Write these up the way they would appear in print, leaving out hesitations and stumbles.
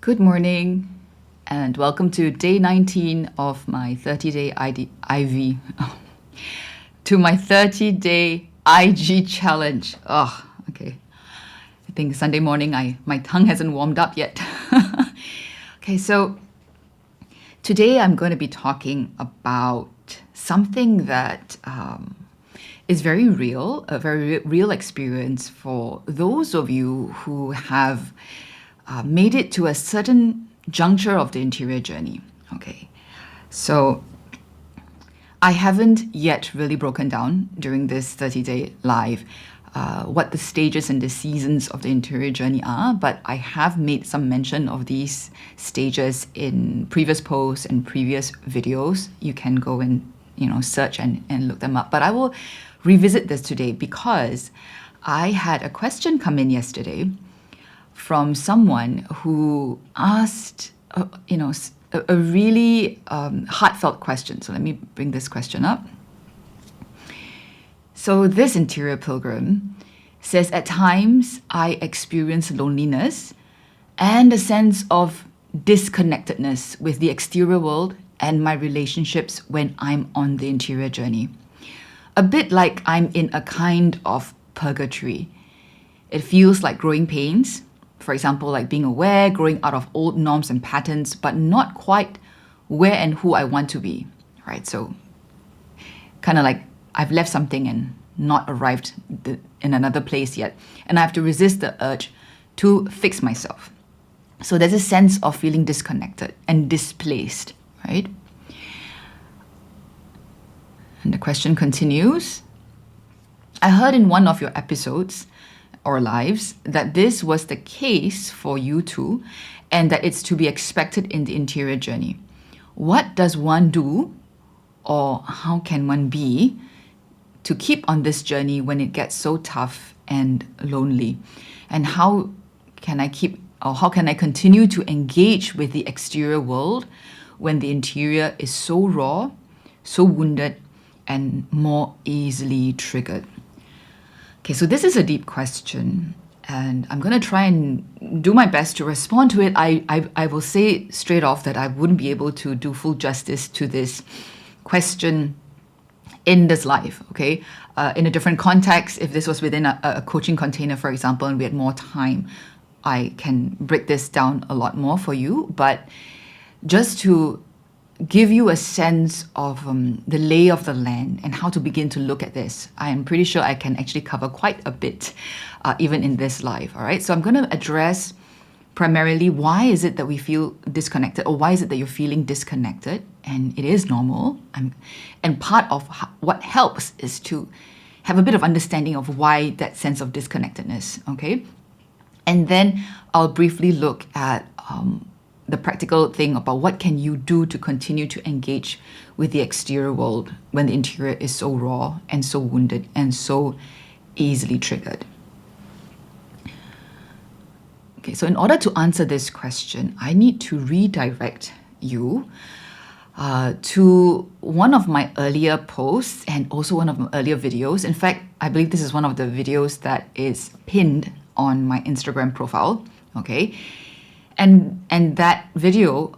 Good morning and welcome to day 19 of my 30-day IV to my 30-day IG challenge. Oh, okay. I think Sunday morning my tongue hasn't warmed up yet. Okay, so today I'm going to be talking about something that is very real, a very real experience for those of you who have made it to a certain juncture of the interior journey. Okay, so I haven't yet really broken down during this 30-day live what the stages and the seasons of the interior journey are, but I have made some mention of these stages in previous posts and previous videos. You can go and search and look them up. But I will revisit this today because I had a question come in yesterday from someone who asked, a really heartfelt question. So let me bring this question up. So this interior pilgrim says, at times I experience loneliness and a sense of disconnectedness with the exterior world and my relationships when I'm on the interior journey. A bit like I'm in a kind of purgatory. It feels like growing pains. For example, like being aware, growing out of old norms and patterns, but not quite where and who I want to be, right? So kind of like I've left something and not arrived in another place yet. And I have to resist the urge to fix myself. So there's a sense of feeling disconnected and displaced, right? And the question continues. I heard in one of your episodes or lives that this was the case for you too, and that it's to be expected in the interior journey. What does one do, or how can one be, to keep on this journey when it gets so tough and lonely? And how can I continue to engage with the exterior world when the interior is so raw, so wounded, and more easily triggered? Okay, so this is a deep question, and I'm going to try and do my best to respond to it. I will say straight off that I wouldn't be able to do full justice to this question in this live, okay? In a different context, if this was within a coaching container, for example, and we had more time, I can break this down a lot more for you. But just to give you a sense of the lay of the land and how to begin to look at this, I am pretty sure I can actually cover quite a bit even in this live, all right? So I'm going to address primarily why is it that we feel disconnected, or why is it that you're feeling disconnected? And it is normal. And part of what helps is to have a bit of understanding of why that sense of disconnectedness, okay? And then I'll briefly look at the practical thing about what can you do to continue to engage with the exterior world when the interior is so raw and so wounded and so easily triggered. Okay, so in order to answer this question, I need to redirect you to one of my earlier posts and also one of my earlier videos. In fact, I believe this is one of the videos that is pinned on my Instagram profile, okay? And that video,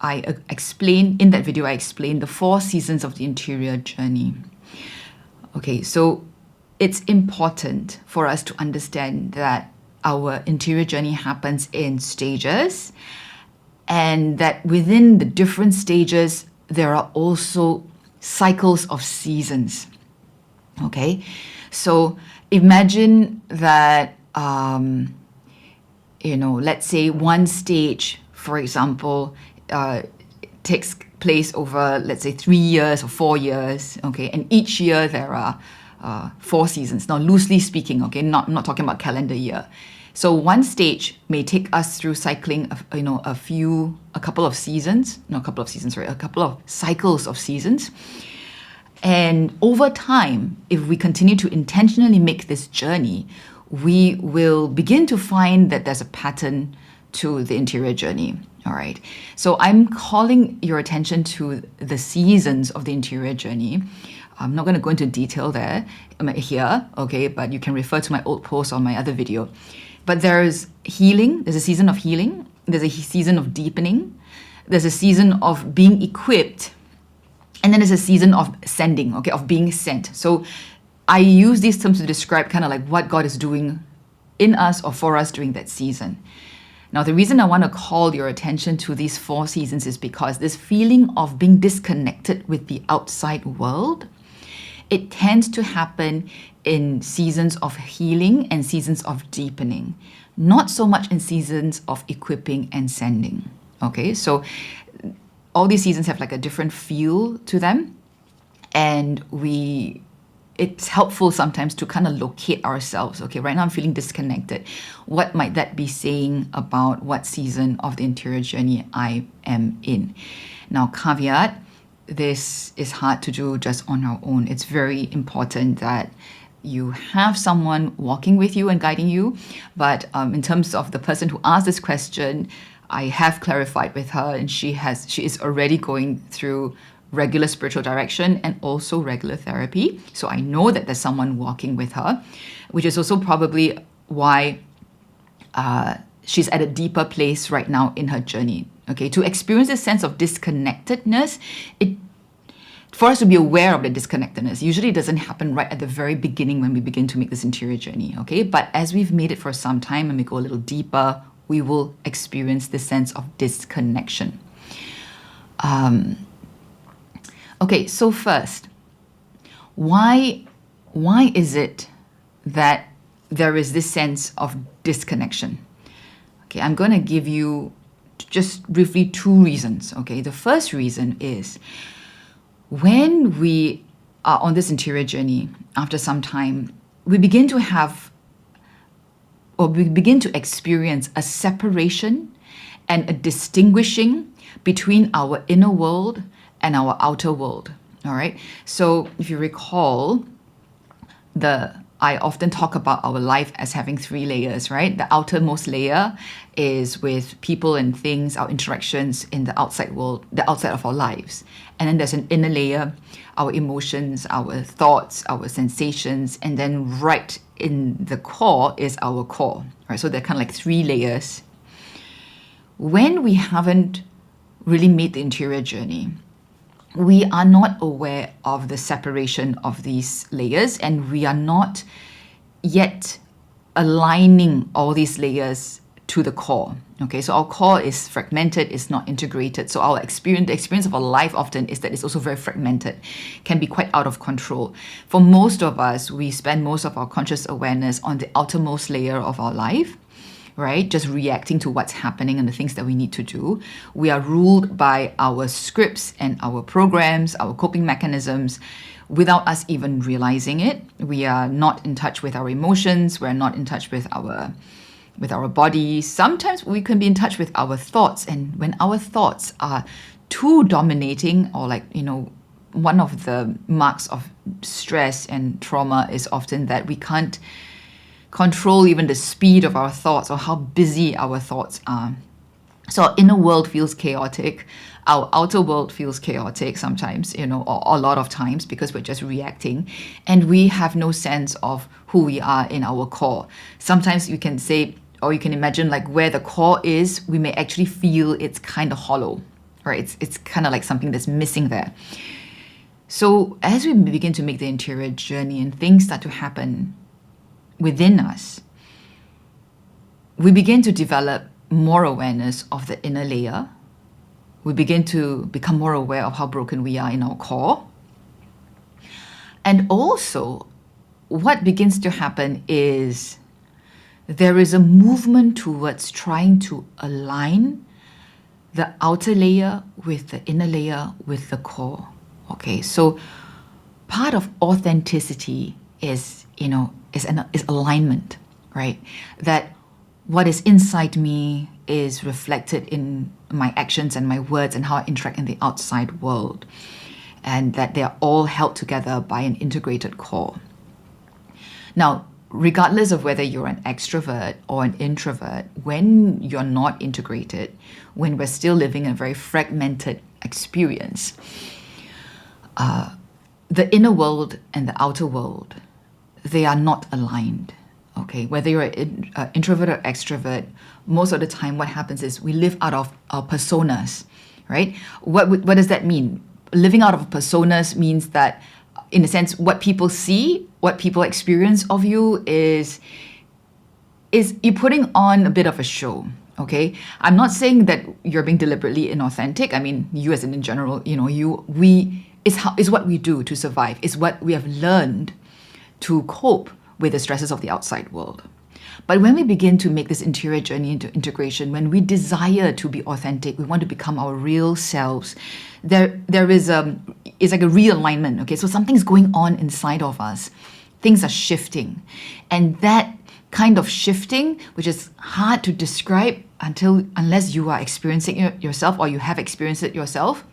I explain the 4 seasons of the interior journey. Okay, so it's important for us to understand that our interior journey happens in stages, and that within the different stages, there are also cycles of seasons. Okay, so imagine that let's say one stage, for example, takes place over, let's say, 3 years or 4 years, okay? And each year there are 4 seasons. Now, loosely speaking, okay, I'm not talking about calendar year. So one stage may take us through cycling, a couple of cycles of seasons. And over time, if we continue to intentionally make this journey, we will begin to find that there's a pattern to the interior journey. All right. So I'm calling your attention to the seasons of the interior journey. I'm not going to go into detail here, okay, but you can refer to my old post or my other video. But there's healing, there's a season of healing, there's a season of deepening, there's a season of being equipped, and then there's a season of sending, okay, of being sent. So I use these terms to describe kind of like what God is doing in us or for us during that season. Now, the reason I want to call your attention to these 4 seasons is because this feeling of being disconnected with the outside world, it tends to happen in seasons of healing and seasons of deepening, not so much in seasons of equipping and sending. Okay, so all these seasons have like a different feel to them, and it's helpful sometimes to kind of locate ourselves. Okay, right now I'm feeling disconnected. What might that be saying about what season of the interior journey I am in? Now, caveat, this is hard to do just on our own. It's very important that you have someone walking with you and guiding you. But in terms of the person who asked this question, I have clarified with her, and she is already going through regular spiritual direction and also regular therapy. So I know that there's someone walking with her, which is also probably why she's at a deeper place right now in her journey. Okay, to experience this sense of disconnectedness, for us to be aware of the disconnectedness, usually it doesn't happen right at the very beginning when we begin to make this interior journey, okay? But as we've made it for some time and we go a little deeper, we will experience this sense of disconnection. Okay, so first, why is it that there is this sense of disconnection? Okay, I'm going to give you just briefly 2 reasons, okay? The first reason is when we are on this interior journey, after some time, we begin to experience a separation and a distinguishing between our inner world and our outer world. All right. So if you recall, I often talk about our life as having 3 layers, right? The outermost layer is with people and things, our interactions in the outside world, the outside of our lives. And then there's an inner layer, our emotions, our thoughts, our sensations, and then right in the core is our core, right? So they're kind of like 3 layers. When we haven't really made the interior journey, we are not aware of the separation of these layers, and we are not yet aligning all these layers to the core. Okay, so our core is fragmented, it's not integrated. So the experience of our life often is that it's also very fragmented, can be quite out of control. For most of us, we spend most of our conscious awareness on the outermost layer of our life, right? Just reacting to what's happening and the things that we need to do. We are ruled by our scripts and our programs, our coping mechanisms, without us even realizing it. We are not in touch with our emotions. We're not in touch with our body. Sometimes we can be in touch with our thoughts. And when our thoughts are too dominating, or one of the marks of stress and trauma is often that we can't control even the speed of our thoughts or how busy our thoughts are. So our inner world feels chaotic. Our outer world feels chaotic sometimes, or a lot of times, because we're just reacting and we have no sense of who we are in our core. Sometimes you can say, or you can imagine like where the core is, we may actually feel it's kind of hollow, right? It's kind of like something that's missing there. So as we begin to make the interior journey and things start to happen within us, we begin to develop more awareness of the inner layer. We begin to become more aware of how broken we are in our core. And also, what begins to happen is there is a movement towards trying to align the outer layer with the inner layer with the core. Okay, so part of authenticity is alignment, right? That what is inside me is reflected in my actions and my words and how I interact in the outside world, and that they are all held together by an integrated core. Now, regardless of whether you're an extrovert or an introvert, when you're not integrated, when we're still living in a very fragmented experience, the inner world and the outer world, they are not aligned. Okay, whether you're an introvert or extrovert, most of the time what happens is we live out of our personas, right? What does that mean? Living out of personas means that, in a sense, what people see, what people experience of you is you're putting on a bit of a show. Okay, I'm not saying that you're being deliberately inauthentic. I mean, you as in general, is what we do to survive. Is what we have learned to cope with the stresses of the outside world. But when we begin to make this interior journey into integration, when we desire to be authentic, we want to become our real selves, there is it's like a realignment. Okay, so something's going on inside of us. Things are shifting. And that kind of shifting, which is hard to describe unless you are experiencing it yourself or you have experienced it yourself,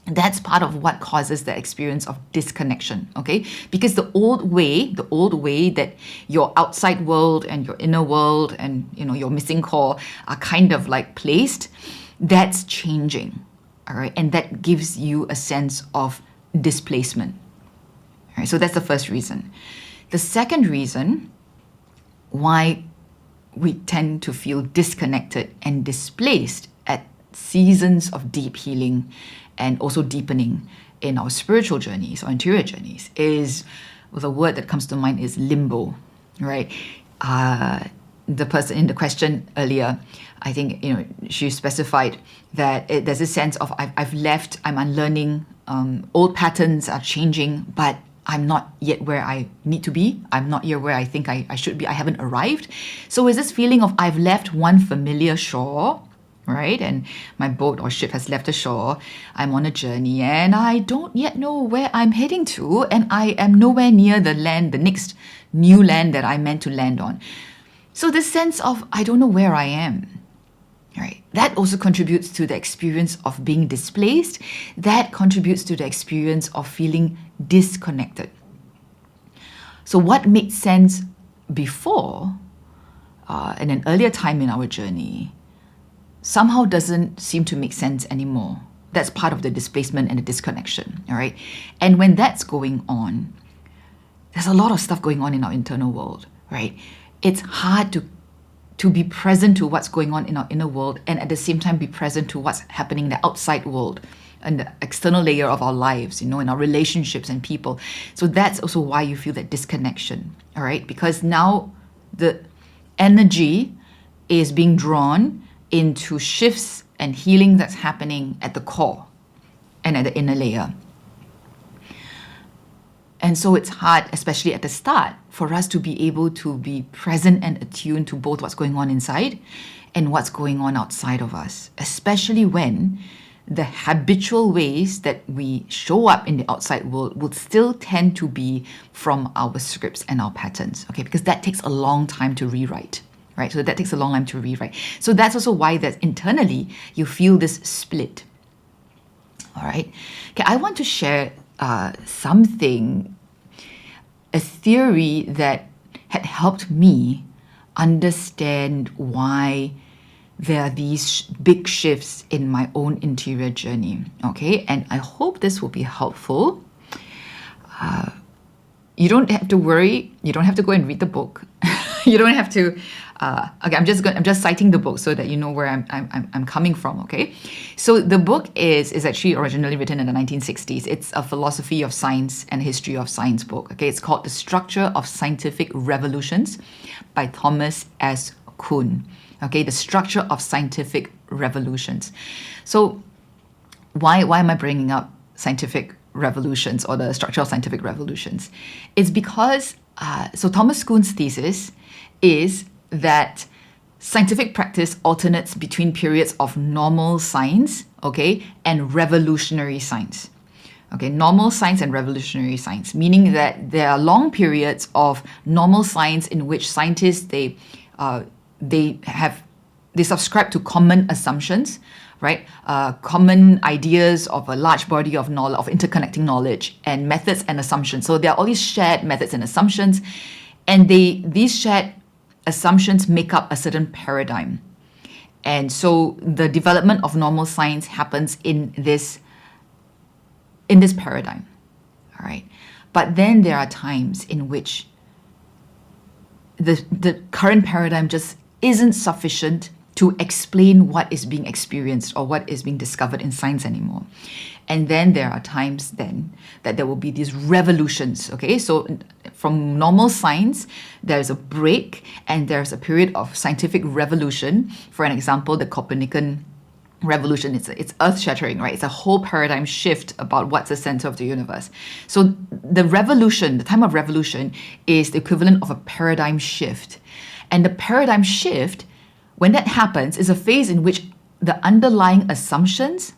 that's part of what causes the experience of disconnection, okay? Because the old way that your outside world and your inner world and your missing core are kind of like placed, that's changing, all right? And that gives you a sense of displacement. All right, so that's the first reason. The second reason why we tend to feel disconnected and displaced at seasons of deep healing and also deepening in our spiritual journeys or interior journeys is, well, the word that comes to mind is limbo, right? The person in the question earlier, I think, she specified that there's a sense of I've left, I'm unlearning, old patterns are changing, but I'm not yet where I need to be. I'm not yet where I think I should be. I haven't arrived. So it's this feeling of I've left one familiar shore, right? And my boat or ship has left the shore. I'm on a journey and I don't yet know where I'm heading to. And I am nowhere near the land, the next new land that I meant to land on. So this sense of I don't know where I am. Right. That also contributes to the experience of being displaced. That contributes to the experience of feeling disconnected. So what made sense before, in an earlier time in our journey, somehow doesn't seem to make sense anymore. That's part of the displacement and the disconnection. All right. And when that's going on, there's a lot of stuff going on in our internal world. Right. It's hard to be present to what's going on in our inner world and at the same time be present to what's happening in the outside world and the external layer of our lives, in our relationships and people. So that's also why you feel that disconnection, all right? Because now the energy is being drawn into shifts and healing that's happening at the core and at the inner layer. And so it's hard, especially at the start, for us to be able to be present and attuned to both what's going on inside and what's going on outside of us, especially when the habitual ways that we show up in the outside world will still tend to be from our scripts and our patterns, okay? Because that takes a long time to rewrite, right? So that takes a long time to rewrite. So that's also why that internally you feel this split, all right? Okay, I want to share a theory that had helped me understand why there are these big shifts in my own interior journey, okay? And I hope this will be helpful. You don't have to worry. You don't have to go and read the book. You don't have to. Okay, I'm just citing the book so that you know where I'm coming from. Okay, so the book is actually originally written in the 1960s. It's a philosophy of science and history of science book. Okay, it's called The Structure of Scientific Revolutions by Thomas S. Kuhn. Okay, The Structure of Scientific Revolutions. So why am I bringing up scientific revolutions or the structure of scientific revolutions? It's because so Thomas Kuhn's thesis is that scientific practice alternates between periods of normal science, okay, and revolutionary science. Okay, normal science and revolutionary science, meaning that there are long periods of normal science in which scientists they subscribe to common assumptions, right? Common ideas of a large body of knowledge, of interconnecting knowledge and methods and assumptions. So there are all these shared methods and assumptions, and these shared assumptions make up a certain paradigm. And so the development of normal science happens in this paradigm, all right? But then there are times in which the current paradigm just isn't sufficient to explain what is being experienced or what is being discovered in science anymore. And then there are times then that there will be these revolutions, okay? So from normal science, there's a break and there's a period of scientific revolution. For an example, the Copernican revolution, it's earth-shattering, right? It's a whole paradigm shift about what's the center of the universe. So the revolution, the time of revolution, is the equivalent of a paradigm shift. And the paradigm shift, when that happens, is a phase in which the underlying assumptions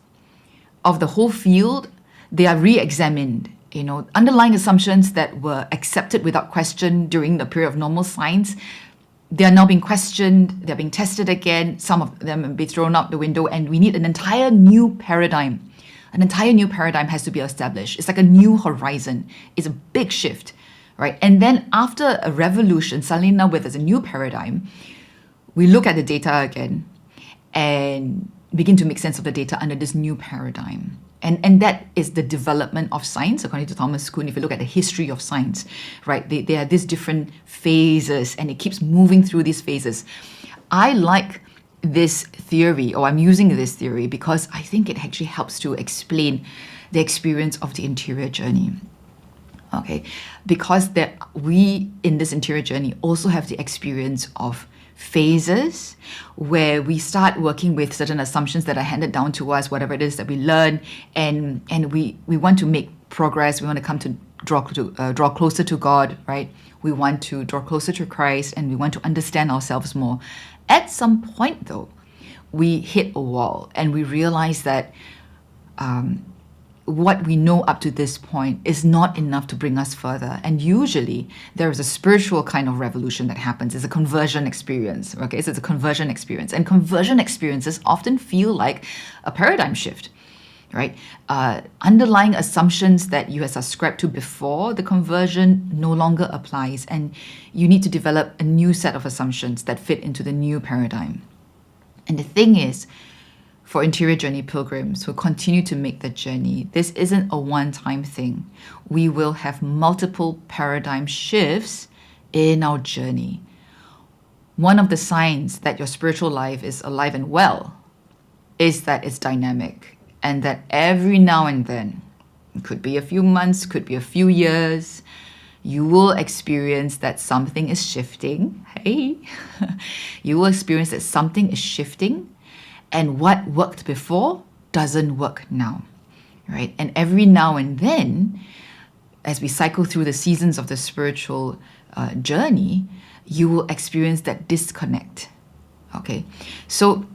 of the whole field, they are re-examined. Underlying assumptions that were accepted without question during the period of normal science, they are now being questioned, they're being tested again, some of them will be thrown out the window, and we need an entire new paradigm. An entire new paradigm has to be established. It's like a new horizon. It's a big shift, right? And then after a revolution, suddenly now with a new paradigm, we look at the data again and begin to make sense of the data under this new paradigm. And that is the development of science, according to Thomas Kuhn. If you look at the history of science, right, there are these different phases and it keeps moving through these phases. I like this theory, or I'm using this theory because I think it actually helps to explain the experience of the interior journey. Okay, because we in this interior journey also have the experience of phases where we start working with certain assumptions that are handed down to us, whatever it is that we learn, and we want to make progress. We want to come to draw closer to God, right? We want to draw closer to Christ, and we want to understand ourselves more. At some point, though, we hit a wall, and we realize that what we know up to this point is not enough to bring us further. And usually there is a spiritual kind of revolution that happens. It's a conversion experience, okay? So it's a conversion experience. And conversion experiences often feel like a paradigm shift, right? Underlying assumptions that you have subscribed to before the conversion no longer applies. And you need to develop a new set of assumptions that fit into the new paradigm. And the thing is, for interior journey pilgrims who continue to make the journey, this isn't a one-time thing. We will have multiple paradigm shifts in our journey. One of the signs that your spiritual life is alive and well is that it's dynamic, and that every now and then, it could be a few months, could be a few years, you will experience that something is shifting. Hey, you will experience that something is shifting. And what worked before doesn't work now, right? And every now and then, as we cycle through the seasons of the spiritual journey, you will experience that disconnect, okay? So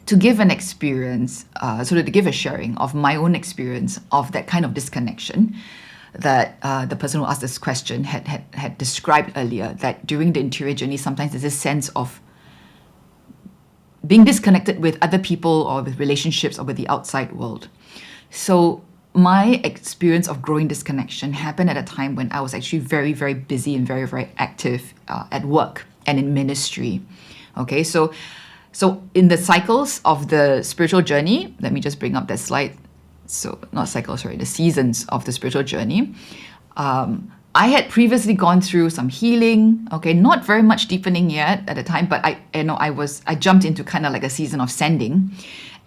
to give an experience, to give a sharing of my own experience of that kind of disconnection that the person who asked this question had described earlier, that during the interior journey, sometimes there's a sense of being disconnected with other people or with relationships or with the outside world. So my experience of growing disconnection happened at a time when I was actually very, very busy and very, very active at work and in ministry. Okay, so in the cycles of the spiritual journey, let me just bring up that slide. So not cycles, sorry, the seasons of the spiritual journey. I had previously gone through some healing, okay, not very much deepening yet at the time, but I jumped into kind of like a season of sending,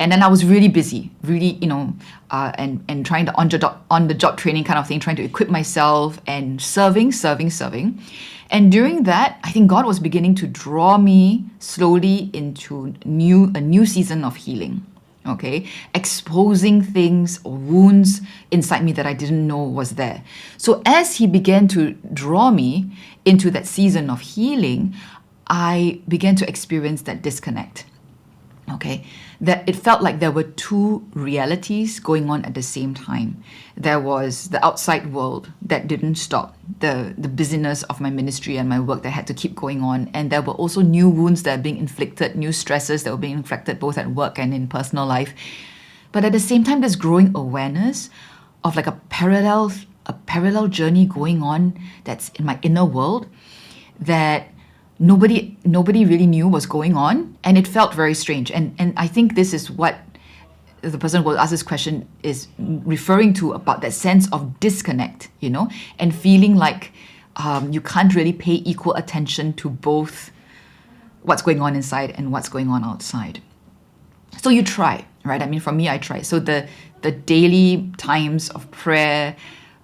and then I was really busy, really, and trying to on the job training kind of thing, trying to equip myself and serving, and during that, I think God was beginning to draw me slowly into a new season of healing. Okay, exposing things or wounds inside me that I didn't know was there. So as he began to draw me into that season of healing, I began to experience that disconnect. Okay, that it felt like there were two realities going on at the same time. There was the outside world that didn't stop, the busyness of my ministry and my work that had to keep going on. And there were also new wounds that are being inflicted, new stresses that were being inflicted both at work and in personal life. But at the same time, there's growing awareness of like a parallel journey going on that's in my inner world that nobody really knew was going on, and it felt very strange. And I think this is what the person who will ask this question is referring to, about that sense of disconnect, and feeling like You can't really pay equal attention to both what's going on inside and what's going on outside. So you try, right? I mean, for me, I try. So the daily times of prayer,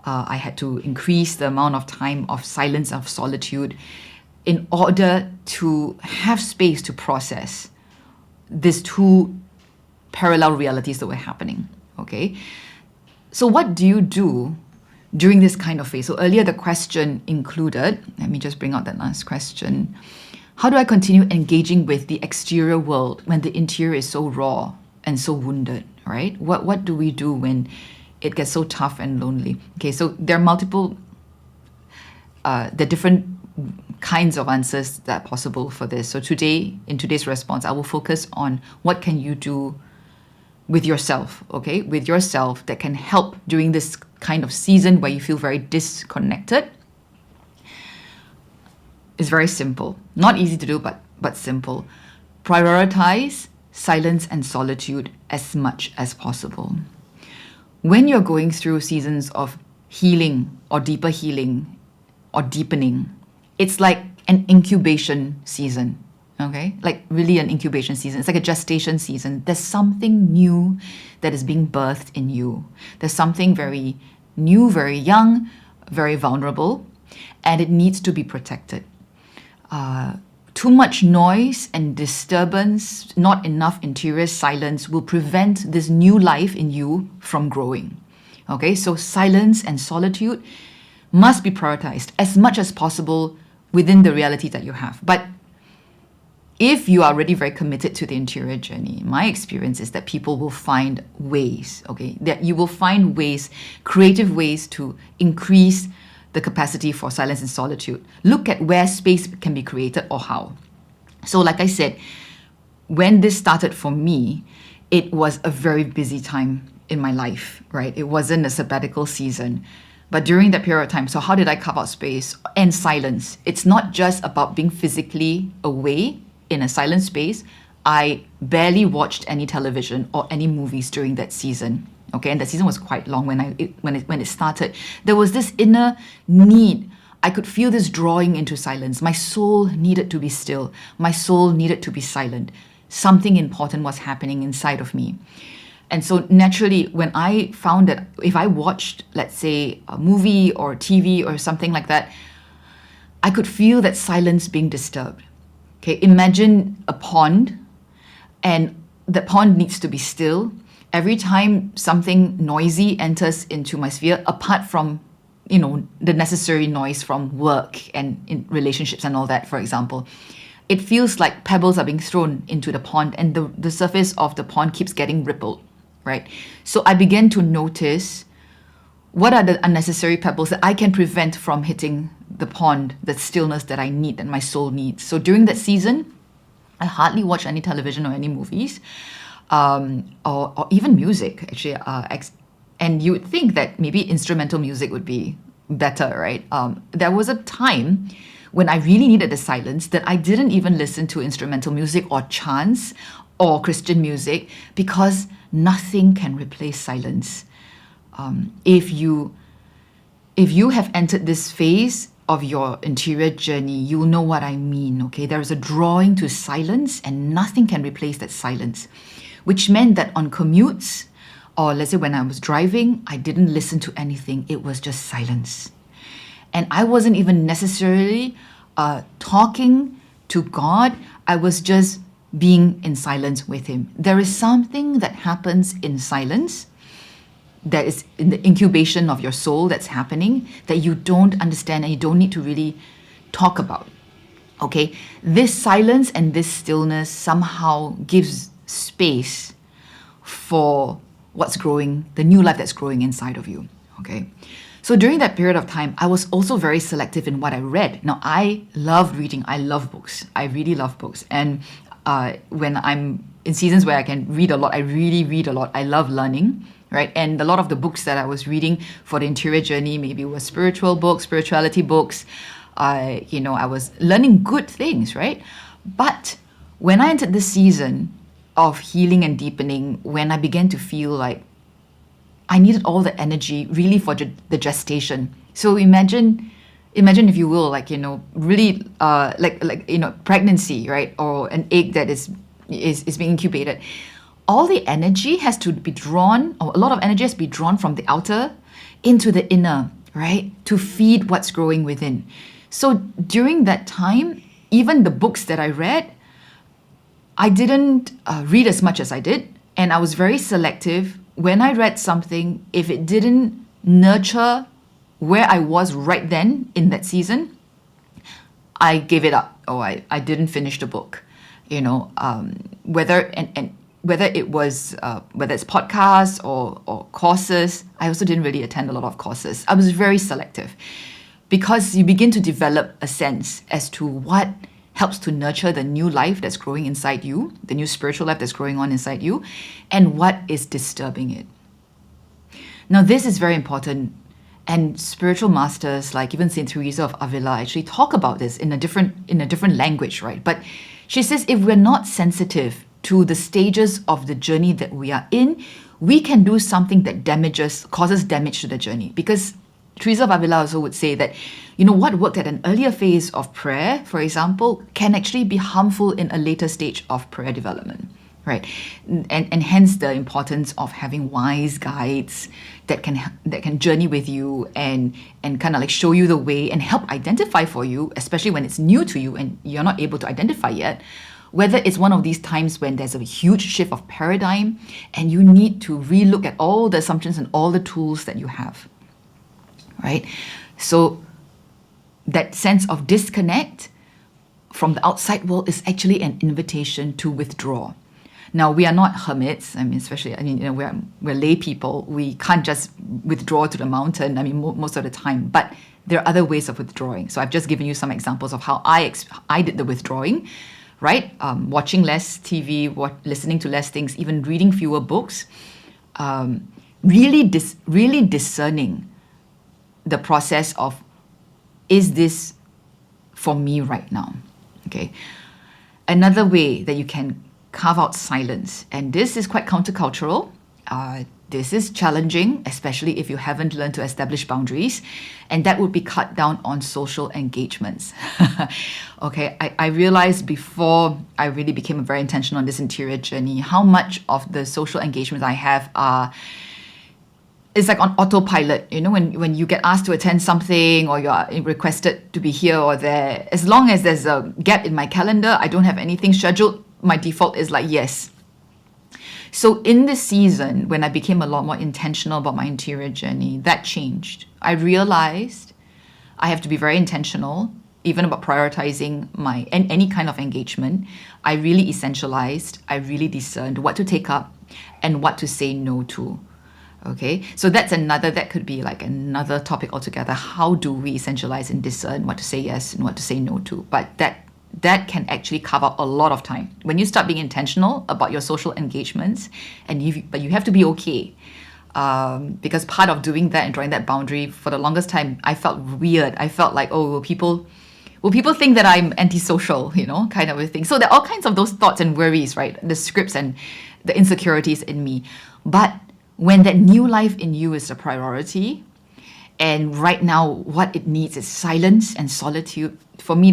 I had to increase the amount of time of silence, of solitude, in order to have space to process these two parallel realities that were happening, okay? So what do you do during this kind of phase? So earlier the question included, let me just bring out that last question. How do I continue engaging with the exterior world when the interior is so raw and so wounded, right? What do we do when it gets so tough and lonely? Okay, so there are multiple, the different kinds of answers that are possible for this. So today, in today's response, I will focus on what can you do with yourself, okay? With yourself that can help during this kind of season where you feel very disconnected. It's very simple. Not easy to do, but simple. Prioritize silence and solitude as much as possible. When you're going through seasons of healing or deeper healing or deepening, it's like an incubation season, okay? Like really an incubation season. It's like a gestation season. There's something new that is being birthed in you. There's something very new, very young, very vulnerable, and it needs to be protected. Too much noise and disturbance, not enough interior silence will prevent this new life in you from growing. Okay, so silence and solitude must be prioritized as much as possible within the reality that you have. But if you are already very committed to the interior journey, my experience is that people will find ways, okay, that you will find ways, creative ways to increase the capacity for silence and solitude. Look at where space can be created or how. So like I said, when this started for me, it was a very busy time in my life, right? It wasn't a sabbatical season. But during that period of time, so how did I carve out space and silence? It's not just about being physically away in a silent space. I barely watched any television or any movies during that season. Okay, and that season was quite long when it started. There was this inner need. I could feel this drawing into silence. My soul needed to be still. My soul needed to be silent. Something important was happening inside of me. And so naturally, when I found that if I watched, let's say, a movie or TV or something like that, I could feel that silence being disturbed. Okay, imagine a pond, and the pond needs to be still. Every time something noisy enters into my sphere, apart from, the necessary noise from work and in relationships and all that, for example, it feels like pebbles are being thrown into the pond and the surface of the pond keeps getting rippled, right? So I began to notice what are the unnecessary pebbles that I can prevent from hitting the pond, the stillness that I need, that my soul needs. So during that season, I hardly watched any television or any movies. Or even music, actually. And you would think that maybe instrumental music would be better, right? There was a time when I really needed the silence that I didn't even listen to instrumental music or chants or Christian music because nothing can replace silence. If you have entered this phase of your interior journey, you'll know what I mean, okay? There is a drawing to silence and nothing can replace that silence. Which meant that on commutes, or let's say when I was driving, I didn't listen to anything. It was just silence. And I wasn't even necessarily talking to God. I was just being in silence with Him. There is something that happens in silence, that is in the incubation of your soul that's happening, that you don't understand and you don't need to really talk about. Okay? This silence and this stillness somehow gives space for what's growing, the new life that's growing inside of you, okay? So during that period of time, I was also very selective in what I read. Now, I love reading. I love books. I really love books. And when I'm in seasons where I can read a lot, I really read a lot. I love learning, right? And a lot of the books that I was reading for the interior journey maybe were spiritual books, spirituality books. I was learning good things, right? But when I entered this season of healing and deepening, when I began to feel like I needed all the energy really for the gestation. So imagine imagine if you will, like, really, pregnancy, right? Or an egg that is being incubated. All the energy has to be drawn, or a lot of energy has to be drawn from the outer into the inner, right? To feed what's growing within. So during that time, even the books that I read, I didn't read as much as I did. And I was very selective. When I read something, if it didn't nurture where I was right then in that season, I gave it up, or I didn't finish the book. Whether it was whether it's podcasts or courses. I also didn't really attend a lot of courses. I was very selective, because you begin to develop a sense as to what helps to nurture the new life that's growing inside you, the new spiritual life that's growing on inside you, and what is disturbing it. Now, this is very important. And spiritual masters like even Saint Teresa of Avila actually talk about this in a different language, right? But she says if we're not sensitive to the stages of the journey that we are in, we can do something that causes damage to the journey. Because Teresa of Avila also would say that, what worked at an earlier phase of prayer, for example, can actually be harmful in a later stage of prayer development. Right, and hence the importance of having wise guides that can journey with you and kind of like show you the way and help identify for you, especially when it's new to you and you're not able to identify yet, whether it's one of these times when there's a huge shift of paradigm and you need to relook at all the assumptions and all the tools that you have, right? So that sense of disconnect from the outside world is actually an invitation to withdraw. Now, we are not hermits. We're lay people. We can't just withdraw to the mountain, most of the time. But there are other ways of withdrawing. So I've just given you some examples of how I did the withdrawing, right? Watching less TV, listening to less things, even reading fewer books. Really discerning the process of, is this for me right now? Okay. Another way that you can carve out silence. And this is quite countercultural. This is challenging, especially if you haven't learned to establish boundaries. And that would be cut down on social engagements. Okay, I realized before I really became very intentional on this interior journey, how much of the social engagements I have it's like on autopilot. When you get asked to attend something or you are requested to be here or there, as long as there's a gap in my calendar, I don't have anything scheduled, my default is like yes. So in this season, when I became a lot more intentional about my interior journey, that changed. I realized I have to be very intentional, even about prioritizing any kind of engagement. I really essentialized, I really discerned what to take up and what to say no to. Okay, so that could be like another topic altogether. How do we essentialize and discern what to say yes and what to say no to? But that can actually carve out a lot of time when you start being intentional about your social engagements, but you have to be okay, because part of doing that and drawing that boundary, for the longest time I felt weird. I felt like, oh, will people think that I'm antisocial, kind of a thing. So there are all kinds of those thoughts and worries, right? The scripts and the insecurities in me. But when that new life in you is a priority, and right now what it needs is silence and solitude, for me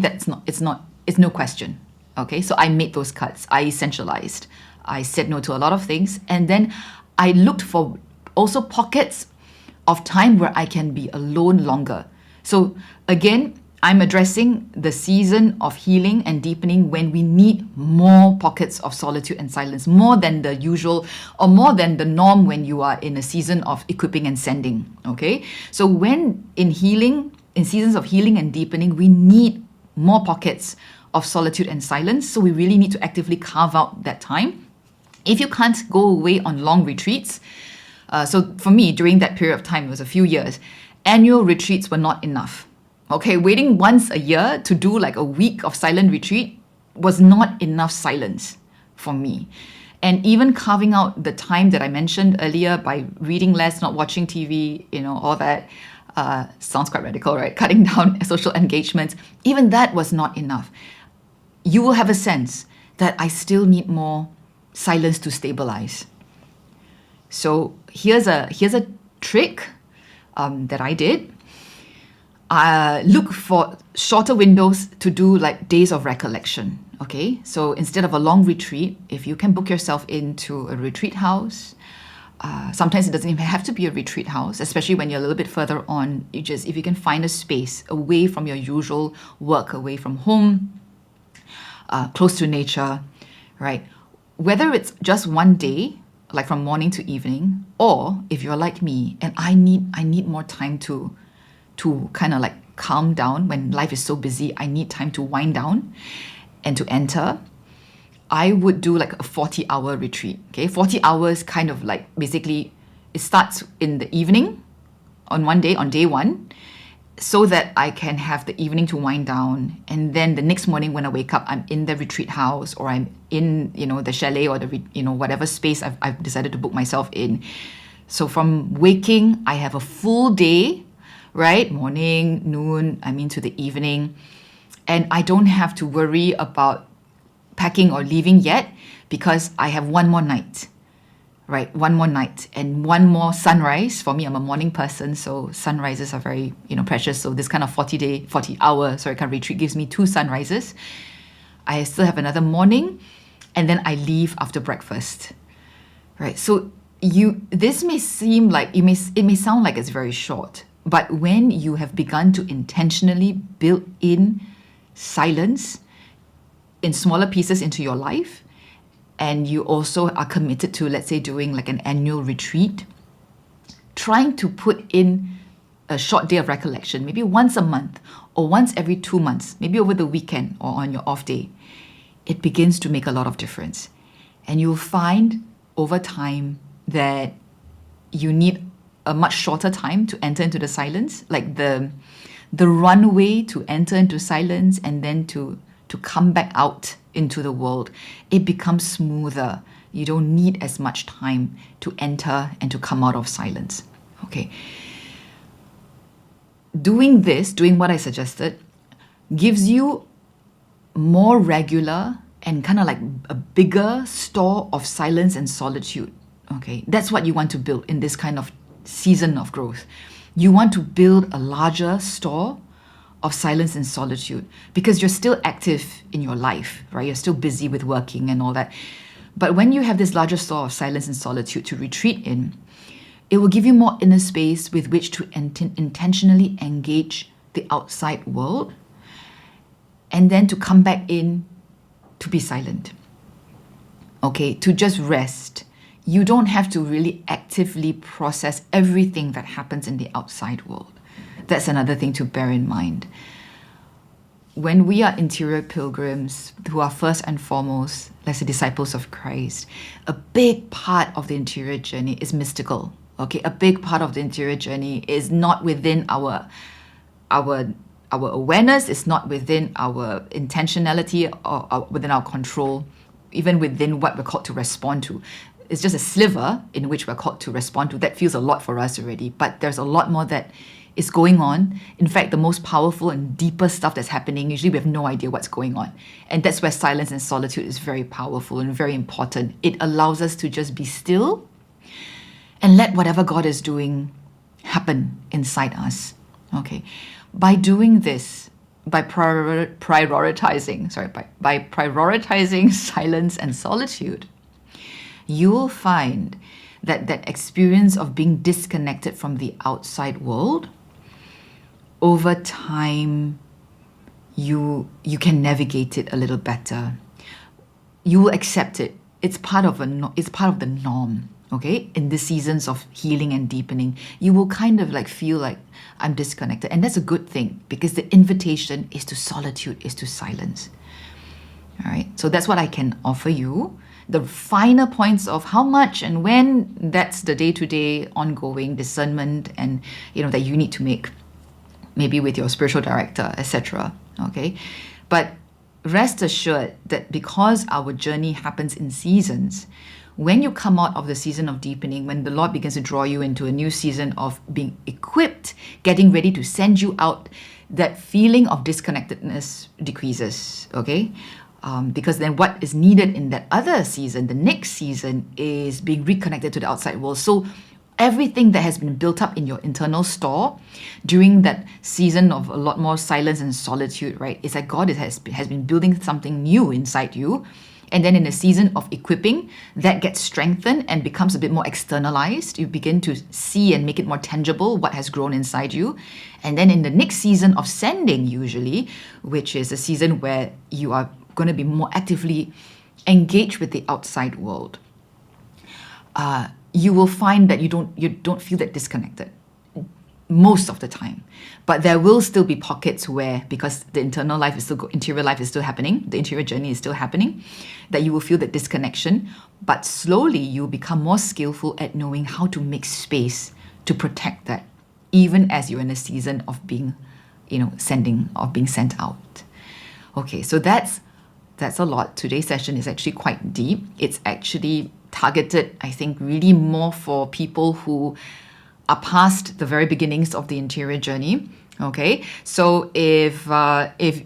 it's no question. Okay, so I made those cuts. I essentialized. I said no to a lot of things, and then I looked for also pockets of time where I can be alone longer. So again, I'm addressing the season of healing and deepening when we need more pockets of solitude and silence, more than the usual or more than the norm when you are in a season of equipping and sending. Okay, so when in seasons of healing and deepening, we need more pockets of solitude and silence. So we really need to actively carve out that time. If you can't go away on long retreats, so for me, during that period of time, it was a few years, annual retreats were not enough. Okay, waiting once a year to do like a week of silent retreat was not enough silence for me. And even carving out the time that I mentioned earlier by reading less, not watching TV, all that, sounds quite radical, right? Cutting down social engagements, even that was not enough. You will have a sense that I still need more silence to stabilize. So here's a trick that I did. Look for shorter windows to do like days of recollection. Okay, so instead of a long retreat, if you can book yourself into a retreat house, sometimes it doesn't even have to be a retreat house, especially when you're a little bit further on. If you can find a space away from your usual work, away from home, close to nature, right? Whether it's just one day, like from morning to evening, or if you're like me and I need more time to kind of like calm down when life is so busy. I need time to wind down and to enter. I would do like a 40-hour retreat. Okay, 40 hours kind of like basically it starts in the evening on one day, on day one, so that I can have the evening to wind down. And then the next morning when I wake up, I'm in the retreat house or I'm in, the chalet or whatever space I've decided to book myself in. So from waking, I have a full day, right? Morning, noon, to the evening. And I don't have to worry about packing or leaving yet because I have one more night, right? One more night and one more sunrise. For me, I'm a morning person, so sunrises are very, precious. So this kind of 40-hour kind of retreat gives me 2 sunrises. I still have another morning, and then I leave after breakfast, right? So this may seem like it may sound like it's very short, but when you have begun to intentionally build in silence in smaller pieces into your life, and you also are committed to, let's say, doing like an annual retreat, trying to put in a short day of recollection, maybe once a month or once every 2 months, maybe over the weekend or on your off day, it begins to make a lot of difference. And you'll find over time that you need a much shorter time to enter into the silence, like the runway to enter into silence and then to come back out into the world. It becomes smoother. You don't need as much time to enter and to come out of silence. Okay. Doing what I suggested, gives you more regular and kind of like a bigger store of silence and solitude. Okay. That's what you want to build in this kind of season of growth. You want to build a larger store of silence and solitude because you're still active in your life, right? You're still busy with working and all that. But when you have this larger store of silence and solitude to retreat in, it will give you more inner space with which to intentionally engage the outside world and then to come back in to be silent. Okay, to just rest. You don't have to really actively process everything that happens in the outside world. That's another thing to bear in mind. When we are interior pilgrims who are first and foremost, let's say, disciples of Christ, a big part of the interior journey is mystical. Okay, a big part of the interior journey is not within our awareness, it's not within our intentionality or within our control, even within what we're called to respond to. It's just a sliver in which we're called to respond to. That feels a lot for us already, but there's a lot more that is going on. In fact, the most powerful and deeper stuff that's happening, usually we have no idea what's going on. And that's where silence and solitude is very powerful and very important. It allows us to just be still and let whatever God is doing happen inside us. Okay. By doing this, by prioritizing silence and solitude, you will find that experience of being disconnected from the outside world, over time, you can navigate it a little better. You will accept it. It's part of the norm. Okay, in the seasons of healing and deepening, you will kind of like feel like I'm disconnected, and that's a good thing because the invitation is to solitude, is to silence. All right, so that's what I can offer you. The finer points of how much and when, that's the day-to-day ongoing discernment and that you need to make, maybe with your spiritual director, etc. Okay, but rest assured that because our journey happens in seasons, when you come out of the season of deepening, when the Lord begins to draw you into a new season of being equipped, getting ready to send you out, that feeling of disconnectedness decreases, okay? Because then what is needed in that other season, the next season, is being reconnected to the outside world. So Everything that has been built up in your internal store during that season of a lot more silence and solitude, right? It's like God has been building something new inside you. And then in a season of equipping, that gets strengthened and becomes a bit more externalized. You begin to see and make it more tangible what has grown inside you. And then in the next season of sending, usually, which is a season where you are going to be more actively engaged with the outside world, you will find that you don't feel that disconnected most of the time. But there will still be pockets where, because the interior life is still happening, the interior journey is still happening, that you will feel that disconnection. But slowly you'll become more skillful at knowing how to make space to protect that, even as you're in a season of being, being sent out. Okay, so that's a lot. Today's session is actually quite deep. It's actually targeted, I think, really more for people who are past the very beginnings of the interior journey. Okay, so if what I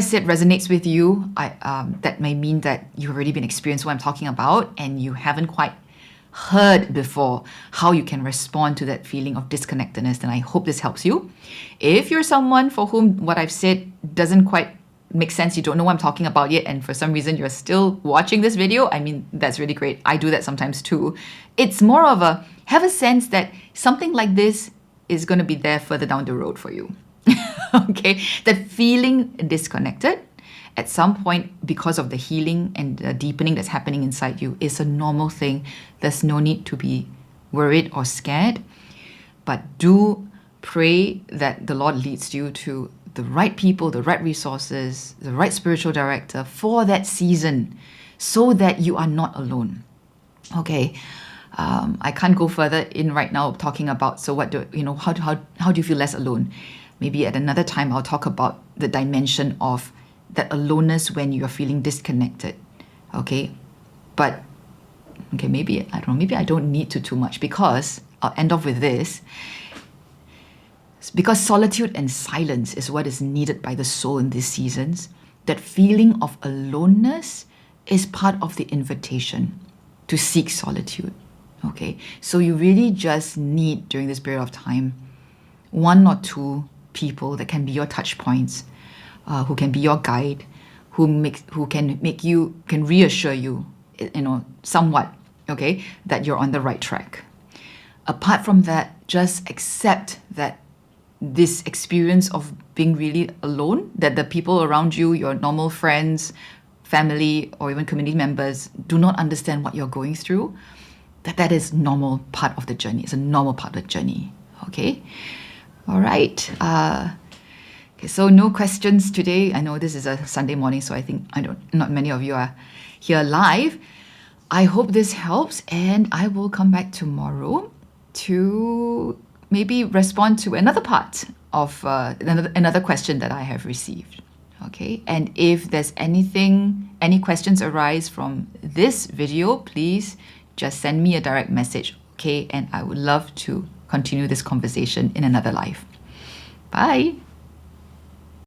said resonates with you, that may mean that you've already been experiencing what I'm talking about, and you haven't quite heard before how you can respond to that feeling of disconnectedness. And I hope this helps you. If you're someone for whom what I've said doesn't quite make sense, you don't know what I'm talking about yet, and for some reason you're still watching this video, I mean, that's really great. I do that sometimes too. It's more of have a sense that something like this is going to be there further down the road for you. Okay, that feeling disconnected at some point because of the healing and the deepening that's happening inside you is a normal thing. There's no need to be worried or scared, but do pray that the Lord leads you to the right people, the right resources, the right spiritual director for that season, so that you are not alone. Okay, I can't go further in right now talking about how do you feel less alone? Maybe at another time I'll talk about the dimension of that aloneness when you're feeling disconnected. Okay, but maybe I don't need to too much, because I'll end off with this. Because solitude and silence is what is needed by the soul in these seasons. That feeling of aloneness is part of the invitation to seek solitude. Okay, so you really just need, during this period of time, one or two people that can be your touch points, who can be your guide, who can reassure you, somewhat, okay, that you're on the right track. Apart from that, just accept that this experience of being really alone, that the people around you, your normal friends, family, or even community members do not understand what you're going through, that is normal part of the journey. It's a normal part of the journey. Okay? All right. Okay, so no questions today. I know this is a Sunday morning, so I think not many of you are here live. I hope this helps, and I will come back tomorrow to maybe respond to another part of another question that I have received. Okay, and if there's any questions arise from this video, please just send me a direct message. Okay, and I would love to continue this conversation in another live. Bye.